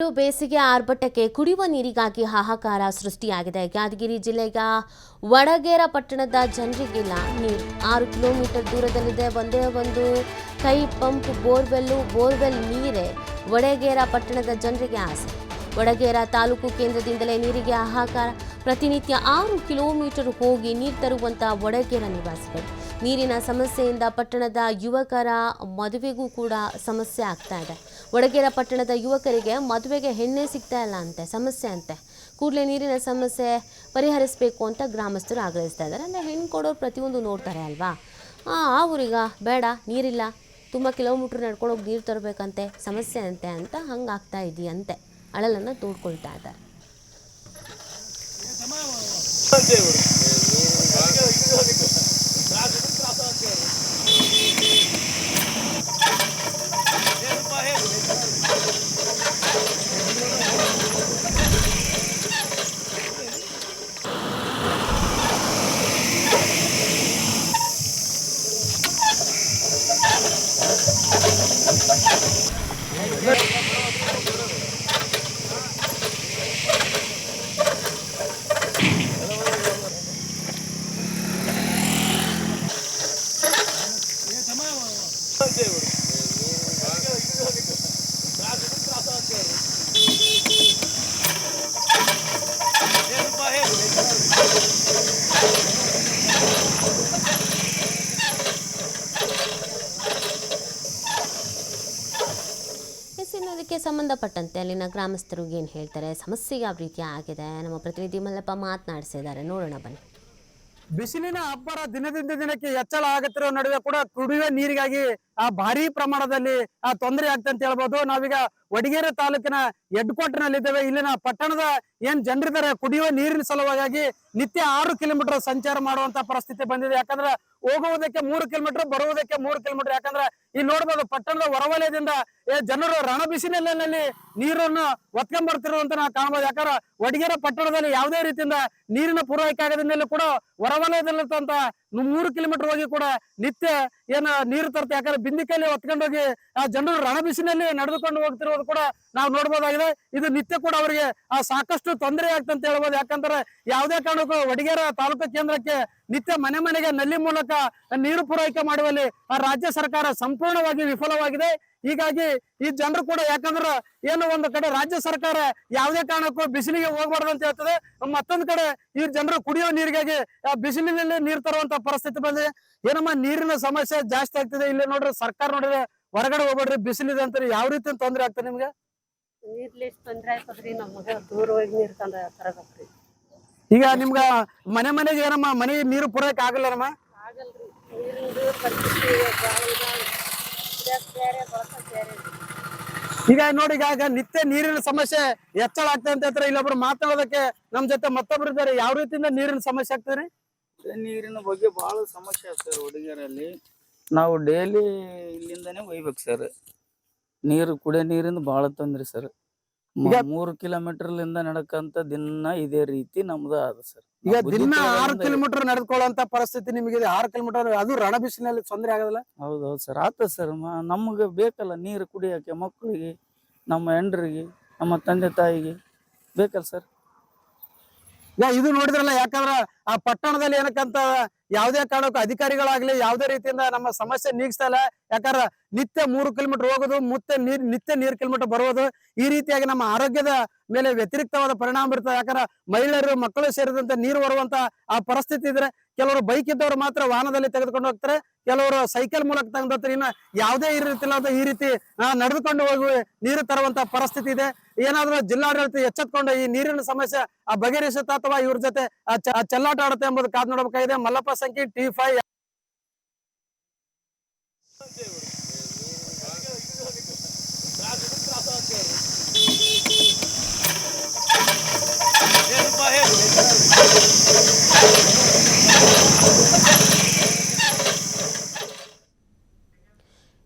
ಬೇಸಿಗೆ ಆರ್ಭಟಕ್ಕೆ ಕುಡಿಯುವ ನೀರಿಗಾಗಿ ಹಾಹಾಕಾರ ಸೃಷ್ಟಿಯಾಗಿದೆ. ಯಾದಗಿರಿ ಜಿಲ್ಲೆಯ ವಡಗೇರ ಪಟ್ಟಣದ ಜನರಿಗಿಲ್ಲ ನೀರು. 6 ಕಿಲೋಮೀಟರ್ ದೂರದಲ್ಲಿದೆ ಒಂದೇ ಒಂದು ಕೈ ಪಂಪ್ ಬೋರ್ವೆಲ್ ನೀರೇ ವಡಗೇರ ಪಟ್ಟಣದ ಜನರಿಗೆ ಆಸೆ. ವಡಗೇರ ತಾಲೂಕು ಕೇಂದ್ರದಿಂದಲೇ ನೀರಿಗೆ ಹಾಹಾಕಾರ. ಪ್ರತಿನಿತ್ಯ 6 ಕಿಲೋಮೀಟರ್ ಹೋಗಿ ನೀರು ತರುವಂತ ವಡಗೇರ ನಿವಾಸಿಗಳು. ನೀರಿನ ಸಮಸ್ಯೆಯಿಂದ ಪಟ್ಟಣದ ಯುವಕರ ಮದುವೆಗೂ ಕೂಡ ಸಮಸ್ಯೆ ಆಗ್ತಾ ಇದೆ. ವಡಗೇರ ಪಟ್ಟಣದ ಯುವಕರಿಗೆ ಮದುವೆಗೆ ಹೆಣ್ಣೆ ಸಿಗ್ತಾ ಇಲ್ಲ ಅಂತೆ, ಸಮಸ್ಯೆ ಅಂತೆ. ಕೂಡಲೇ ನೀರಿನ ಸಮಸ್ಯೆ ಪರಿಹರಿಸಬೇಕು ಅಂತ ಗ್ರಾಮಸ್ಥರು ಆಗ್ರಹಿಸ್ತಾ ಇದ್ದಾರೆ. ಅಂದರೆ ಹೆಣ್ಣು ಕೊಡೋರು ಪ್ರತಿಯೊಂದು ನೋಡ್ತಾರೆ ಅಲ್ವಾ. ಆ ಊರಿಗ ಬೇಡ, ನೀರಿಲ್ಲ, ತುಂಬ ಕಿಲೋಮೀಟ್ರ್ ನಡ್ಕೊಂಡೋಗಿ ನೀರು ತರಬೇಕಂತೆ, ಸಮಸ್ಯೆ ಅಂತೆ ಅಂತ ಹಂಗಾಗ್ತಾ ಇದೆಯಂತೆ. ಅಳಲನ್ನು ತೋಡ್ಕೊಳ್ತಾ ಇದ್ದಾರೆ. ಇದಕ್ಕೆ ಸಂಬಂಧಪಟ್ಟಂತೆ ಅಲ್ಲಿನ ಗ್ರಾಮಸ್ಥರು ಏನು ಹೇಳ್ತಾರೆ, ಸಮಸ್ಯೆ ಯಾವ ರೀತಿ ಆಗಿದೆ, ನಮ್ಮ ಪ್ರತಿನಿಧಿ ಮಲ್ಲಪ್ಪ ಮಾತನಾಡಿಸಿದ್ದಾರೆ, ನೋಡೋಣ ಬನ್ನಿ. ಬಿಸಿಲಿನ ಅಬ್ಬರ ದಿನದಿಂದ ದಿನಕ್ಕೆ ಹೆಚ್ಚಳ ಆಗುತ್ತಿರೋ ನಡುವೆ ಕೂಡ ಕುಡಿಯುವ ನೀರಿಗಾಗಿ ಭಾರಿ ಪ್ರಮಾಣದಲ್ಲಿ ತೊಂದರೆ ಆಗ್ತದೆ ಅಂತ ಹೇಳ್ಬೋದು. ನಾವೀಗ ವಡಗೇರ ತಾಲೂಕಿನ ಹೆಡ್ ಕ್ವಾರ್ಟರ್ ನಲ್ಲಿ ಇದ್ದೇವೆ. ಇಲ್ಲಿನ ಪಟ್ಟಣದ ಏನ್ ಜನರಿದ್ದಾರೆ ಕುಡಿಯುವ ನೀರಿನ ಸಲುವಾಗಿ ನಿತ್ಯ 6 ಕಿಲೋಮೀಟರ್ ಸಂಚಾರ ಮಾಡುವಂತ ಪರಿಸ್ಥಿತಿ ಬಂದಿದೆ. ಯಾಕಂದ್ರೆ ಹೋಗುವುದಕ್ಕೆ 3 ಕಿಲೋಮೀಟರ್, ಬರುವುದಕ್ಕೆ 3 ಕಿಲೋಮೀಟರ್. ಯಾಕಂದ್ರೆ ಇಲ್ಲಿ ನೋಡ್ಬೋದು ಪಟ್ಟಣದ ಹೊರವಲಯದಿಂದ ಜನರು ರಣ ಬಿಸಿಲಿನಲ್ಲಿ ನೀರನ್ನು ಒತ್ಕೊಂಡ್ ಬರ್ತಿರುವಂತ ನಾವು ಕಾಣಬಹುದು. ಯಾಕಂದ್ರೆ ವಡಗೇರ ಪಟ್ಟಣದಲ್ಲಿ ಯಾವುದೇ ರೀತಿಯಿಂದ ನೀರಿನ ಪೂರೈಕೆ ಆಗದಿಂದಲೂ ಕೂಡ ಹೊರವಲಯದಲ್ಲಿರ್ತಂತ 3 ಕಿಲೋಮೀಟರ್ ಹೋಗಿ ಕೂಡ ನಿತ್ಯ ಏನ ನೀರು ತರ್ತಾರೆ. ಯಾಕಂದ್ರೆ ಬಿಂದಿಕೆಯಲ್ಲಿ ಹೊತ್ಕೊಂಡೋಗಿ ಜನರು ರಣ ಬಿಸಿನಲ್ಲಿ ನಡೆದುಕೊಂಡು ಹೋಗ್ತಿರೋದು ಕೂಡ ನಾವು ನೋಡ್ಬೋದಾಗಿದೆ. ಇದು ನಿತ್ಯ ಕೂಡ ಅವರಿಗೆ ಸಾಕಷ್ಟು ತೊಂದರೆ ಆಗ್ತಂತ ಹೇಳ್ಬೋದು. ಯಾಕಂದ್ರೆ ಯಾವುದೇ ಕಾರಣಕ್ಕೂ ವಡಗೇರ ತಾಲೂಕು ಕೇಂದ್ರಕ್ಕೆ ನಿತ್ಯ ಮನೆ ಮನೆಗೆ ನಲ್ಲಿ ಮೂಲಕ ನೀರು ಪೂರೈಕೆ ಮಾಡುವಲ್ಲಿ ರಾಜ್ಯ ಸರ್ಕಾರ ಸಂಪೂರ್ಣವಾಗಿ ವಿಫಲವಾಗಿದೆ. ಹೀಗಾಗಿ ಈ ಜನರು ಕೂಡ ಯಾಕಂದ್ರೆ ಏನು ಒಂದು ಕಡೆ ರಾಜ್ಯ ಸರ್ಕಾರ ಯಾವುದೇ ಕಾರಣಕ್ಕೂ ಬಿಸಿಲಿಗೆ ಹೋಗ್ಬಾರ್ದು ಅಂತ ಹೇಳ್ತದೆ, ಮತ್ತೊಂದು ಕಡೆ ಈ ಜನರು ಕುಡಿಯೋ ನೀರಿಗಾಗಿ ಬಿಸಿಲಿನಲ್ಲಿ ನೀರು ತರುವಂತ ಪರಿಸ್ಥಿತಿ ಬಂದಿದೆ. ಏನಮ್ಮ ನೀರಿನ ಸಮಸ್ಯೆ ಜಾಸ್ತಿ ಆಗ್ತಿದೆ. ಇಲ್ಲಿ ನೋಡ್ರಿ ಸರ್ಕಾರ ನೋಡಿದ್ರೆ ಹೊರಗಡೆ ಹೋಗ್ಬೇಡ್ರಿ ಬಿಸಿಲಿದೆ ಅಂತಾರೆ. ಯಾವ ರೀತಿ ತೊಂದರೆ ಆಗ್ತದೆ ನಿಮ್ಗೆ? ನೀರ್ಲಿ ತೊಂದ್ರೆ ಆಗ್ತದ್ರಿ, ನಮ್ಗೆ ದೂರ ಹೋಗಿ ನೀರ್ ತರಬೇಕ್ರಿ. ಈಗ ನಿಮ್ಗ ಮನೆ ಮನೆಗೆ ಏನಮ್ಮ ಮನೆ ನೀರು ಪೂರೈಕೆ ಆಗಲ್ಲಮ್ಮ? ಆಗಲ್ರಿ, ನೀರಿಂದು ಪರಿಸ್ಥಿತಿ ಬೇರೆ ಬಳಸ ಬೇರೆ. ಈಗ ನೋಡಿ ಈಗ ನಿತ್ಯ ನೀರಿನ ಸಮಸ್ಯೆ ಹೆಚ್ಚಳ ಆಗ್ತದೆ ಅಂತ ಹೇಳ್ತಾರೆ. ಇಲ್ಲೊಬ್ರು ಮಾತಾಡೋದಕ್ಕೆ ನಮ್ ಜೊತೆ ಮತ್ತೊಬ್ರು ಇದ್ದಾರೆ. ಯಾವ ರೀತಿಯಿಂದ ನೀರಿನ ಸಮಸ್ಯೆ ಆಗ್ತದ್ರಿ? ನೀರಿನ ಬಗ್ಗೆ ಬಹಳ ಸಮಸ್ಯೆ ಆಗ್ತದೆ ಸರ್. ವಡಗೇರಲ್ಲಿ ನಾವು ಡೈಲಿ ಇಲ್ಲಿಂದಾನೇ ಒಯ್ಬೇಕು ಸರ್. ನೀರು ಕುಡಿಯೋ ನೀರಿಂದ ಬಹಳ ತೊಂದ್ರೆ ಸರ್. 3 ಕಿಲೋಮೀಟರ್ಲಿಂದ ನಡಕಂತ ದಿನ ಇದೇ ರೀತಿ ನಮ್ದು ಆದ ಸರ್. ಈಗ ದಿನ 6 ಕಿಲೋಮೀಟರ್ ನಡೆದುಕೊಳ್ಳುವಂತ ಪರಿಸ್ಥಿತಿ ನಿಮಗೆ 6 ಕಿಲೋಮೀಟರ್, ಅದು ರಣ ಬಿಸಿಲಿನಲ್ಲಿ ತೊಂದರೆ ಆಗೋದಿಲ್ಲ? ಹೌದೌದು ಸರ್, ಆತ ಸರ್. ನಮ್ಗೆ ಬೇಕಲ್ಲ ನೀರು ಕುಡಿಯಕ್ಕೆ, ಮಕ್ಕಳಿಗೆ, ನಮ್ಮ ಹೆಂಡ್ರಿಗೆ, ನಮ್ಮ ತಂದೆ ತಾಯಿಗೆ ಬೇಕಲ್ಲ ಸರ್. ಇದು ನೋಡಿದ್ರಲ್ಲ, ಯಾಕಂದ್ರ ಆ ಪಟ್ಟಣದಲ್ಲಿ ಏನಕ್ಕಂತ ಯಾವುದೇ ಕಾರಣಕ್ಕೂ ಅಧಿಕಾರಿಗಳಾಗ್ಲಿ ಯಾವುದೇ ರೀತಿಯಿಂದ ನಮ್ಮ ಸಮಸ್ಯೆ ನೀಗಿಸ್ತಾ ಇಲ್ಲ. ಯಾಕಂದ್ರ ನಿತ್ಯ 3 ಕಿಲೋಮೀಟರ್ ಹೋಗೋದು, ನಿತ್ಯ 4 ಕಿಲೋಮೀಟರ್ ಬರೋದು, ಈ ರೀತಿಯಾಗಿ ನಮ್ಮ ಆರೋಗ್ಯದ ಮೇಲೆ ವ್ಯತಿರಿಕ್ತವಾದ ಪರಿಣಾಮ ಬೀರ್ತದೆ. ಯಾಕಂದ್ರೆ ಮಹಿಳೆಯರು, ಮಕ್ಕಳು ಸೇರಿದಂತೆ ನೀರು ಬರುವಂತ ಆ ಪರಿಸ್ಥಿತಿ ಇದ್ರೆ ಕೆಲವರು ಬೈಕ್ ಇದ್ದವರು ಮಾತ್ರ ವಾಹನದಲ್ಲಿ ತೆಗೆದುಕೊಂಡು ಹೋಗ್ತಾರೆ, ಕೆಲವರು ಸೈಕಲ್ ಮೂಲಕ ತೆಗೆದು ಇನ್ನು ಯಾವುದೇ ಈ ರೀತಿ ನಡೆದುಕೊಂಡು ಹೋಗಿ ನೀರು ತರುವಂತ ಪರಿಸ್ಥಿತಿ ಇದೆ. ಏನಾದ್ರೂ ಜಿಲ್ಲಾಡಳಿತ ಎಚ್ಚೆತ್ಕೊಂಡು ಈ ನೀರಿನ ಸಮಸ್ಯೆ ಬಗೆಹರಿಸುತ್ತಾ ಅಥವಾ ಇವ್ರ ಜೊತೆ ಚೆಲ್ಲಾಟ ಆಡುತ್ತೆ ಎಂಬುದು ಕಾದು ನೋಡಬೇಕಾಗಿದೆ. ಮಲ್ಲಪ್ಪ ಸಂಕಿ, T5. Hey,